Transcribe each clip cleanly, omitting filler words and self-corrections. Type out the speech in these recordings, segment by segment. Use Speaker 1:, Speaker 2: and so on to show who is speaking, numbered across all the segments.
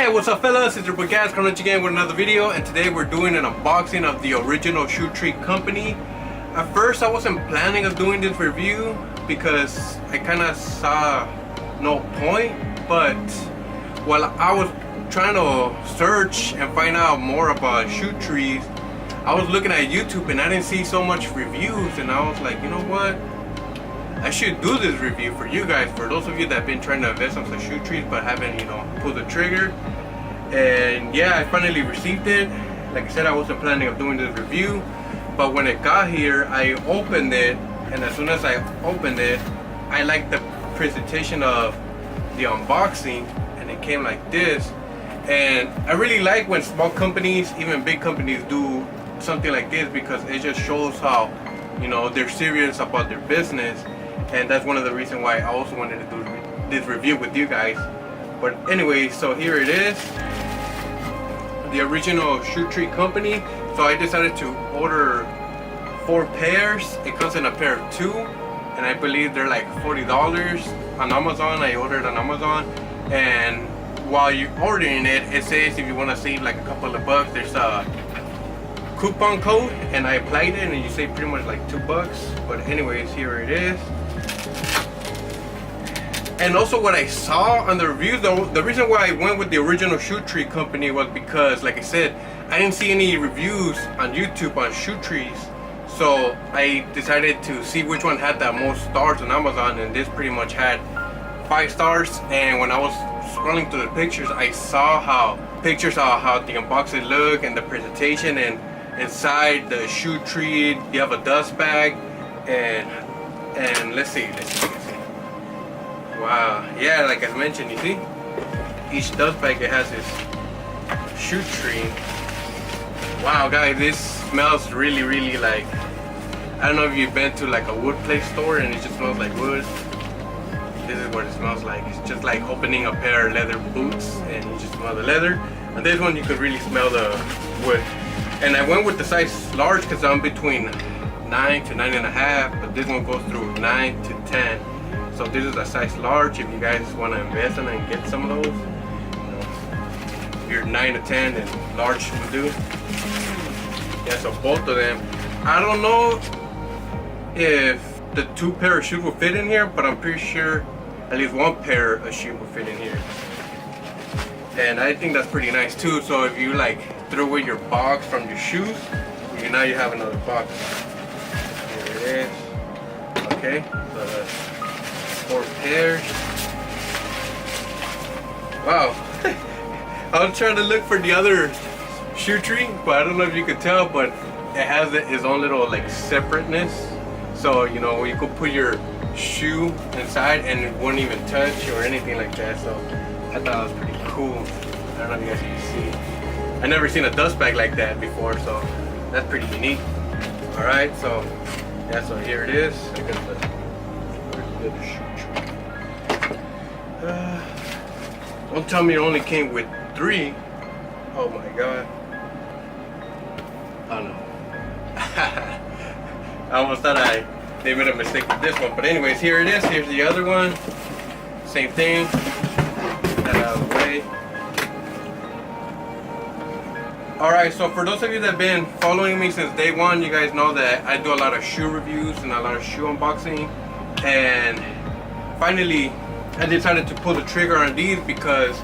Speaker 1: Hey, what's up fellas, it's your boy Gaz coming at you again with another video, and today we're doing an unboxing of the original Shoe Tree Company. At first I wasn't planning of doing this review because I kind of saw no point, but while I was trying to search and find out more about shoe trees, I was looking at YouTube and I didn't see so much reviews, and I was like, you know what, I should do this review for you guys, for those of you that have been trying to invest on some shoe trees but haven't, pulled the trigger. And yeah, I finally received it. Like I said, I wasn't planning of doing this review, but when it got here, I opened it, and as soon as I opened it, I liked the presentation of the unboxing, and it came like this. And I really like when small companies, even big companies, do something like this, because it just shows how, they're serious about their business. And that's one of the reasons why I also wanted to do this review with you guys. But anyway, so here it is, the original Shoe Tree Company. So I decided to order 4 pairs. It comes in a pair of 2, and I believe they're like $40 on Amazon. I ordered on Amazon, and while you're ordering it, it says if you want to save like a couple of bucks, there's a coupon code, and I applied it, and you save pretty much like $2. But anyways, here it is. And also what I saw on the reviews, the reason why I went with the original Shoe Tree Company was because, like I said, I didn't see any reviews on YouTube on shoe trees. So I decided to see which one had the most stars on Amazon, and this pretty much had 5 stars. And when I was scrolling through the pictures, I saw how the unboxing look and the presentation, and inside the shoe tree you have a dust bag, and let's see. Wow, yeah, like I mentioned, you see, each dust bag it has this shoe tree. Wow, guys, this smells really like, I don't know if you've been to like a wood place store and it just smells like wood. This is what it smells like. It's just like opening a pair of leather boots and you just smell the leather. And this one you could really smell the wood. And I went with the size large because I'm between 9 to 9.5, but this one goes through 9 to 10. So this is a size large if you guys want to invest in and get some of those. If you're 9 to 10, then large will do. Yeah, so both of them. I don't know if the 2 pair of shoes will fit in here, but I'm pretty sure at least 1 pair of shoes will fit in here. And I think that's pretty nice too. So if you like throw away your box from your shoes, now you have another box. Here it is. Okay, so that's 4 pairs. Wow. I was trying to look for the other shoe tree, but I don't know if you could tell, but it has its own little like separateness. So you could put your shoe inside and it wouldn't even touch or anything like that. So I thought it was pretty cool. I don't know if you guys can see. I never seen a dust bag like that before, so that's pretty unique. All right, so yeah, so here it is. I got the shoe. Don't tell me it only came with 3. Oh my god. Oh no. I almost thought they made a mistake with this one. But anyways, here it is. Here's the other one. Same thing. That out of the way. Alright, so for those of you that have been following me since day one, you guys know that I do a lot of shoe reviews and a lot of shoe unboxing. And finally, I decided to pull the trigger on these because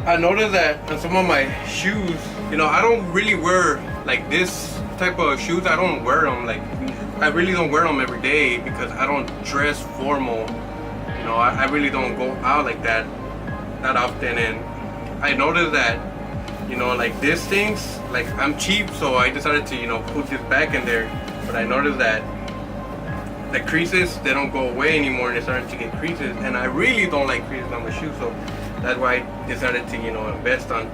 Speaker 1: I noticed that on some of my shoes, I don't really wear like this type of shoes. I don't wear them I really don't wear them every day because I don't dress formal. I really don't go out like that often. And I noticed that, like these things, like I'm cheap, so I decided to, put this back in there. But I noticed that the creases, they don't go away anymore, and they're starting to get creases, and I really don't like creases on my shoes. So that's why I decided to invest on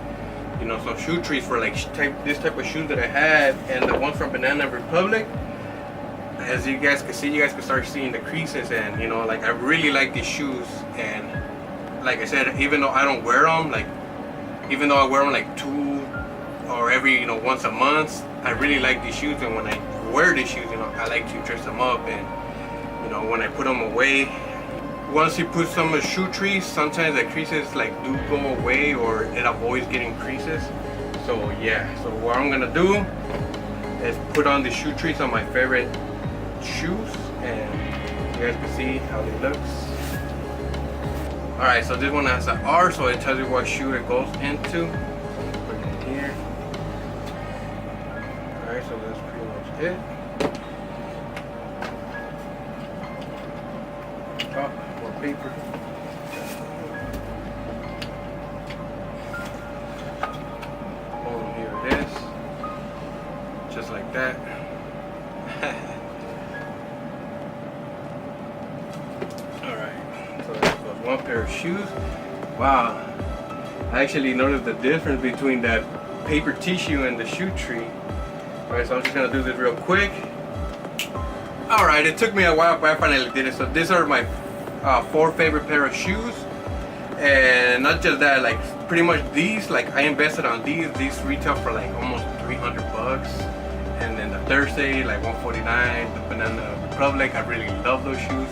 Speaker 1: some shoe trees for like this type of shoes that I have. And the ones from Banana Republic, as you guys can see, you guys can start seeing the creases. And like I really like these shoes. And like I said, even though I don't wear them, even though I wear them like 2 or every once a month, I really like these shoes. And when I wear these shoes, I like to dress them up. And when I put them away, once you put some shoe trees, sometimes the creases like do go away, or it avoids getting creases. So yeah, so what I'm gonna do is put on the shoe trees on my favorite shoes, and you guys can see how it looks. Alright, so this one has an R, so it tells you what shoe it goes into. Put it in here. Alright, so that's pretty much it. Oh, more paper. Oh, here it is. Just like that. Alright, so that was one pair of shoes. Wow, I actually noticed the difference between that paper tissue and the shoe tree. Alright, so I'm just gonna do this real quick. Alright, it took me a while, but I finally did it. So these are my 4 favorite pair of shoes. And not just that, like pretty much these, like I invested on these retail for like almost 300 bucks. And then the Thursday, like 149, the Banana Republic, I really love those shoes.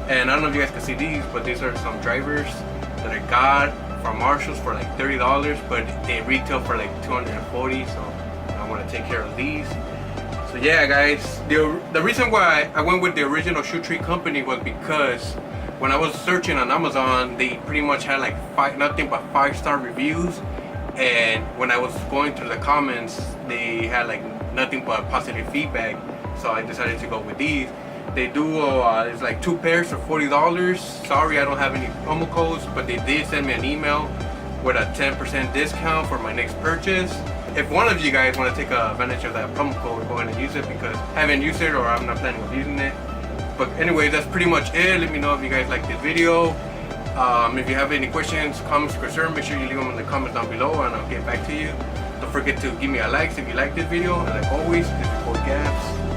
Speaker 1: And I don't know if you guys can see these, but these are some drivers that I got from Marshalls for like $30, but they retail for like 240, so I want to take care of these. So yeah guys, the reason why I went with the original shoe tree company was because when I was searching on Amazon, they pretty much had like nothing but 5-star reviews, and when I was going through the comments, they had like nothing but positive feedback. So I decided to go with these. They do it's like 2 pairs for $40. Sorry, I don't have any promo codes, but they did send me an email with a 10% discount for my next purchase. If one of you guys want to take advantage of that promo code, go ahead and use it, because I haven't used it, or I'm not planning on using it. But anyway, that's pretty much it. Let me know if you guys like this video. If you have any questions, comments, concerns, make sure you leave them in the comments down below, and I'll get back to you. Don't forget to give me a like if you like this video, and like always, this is ALMJEWWZ.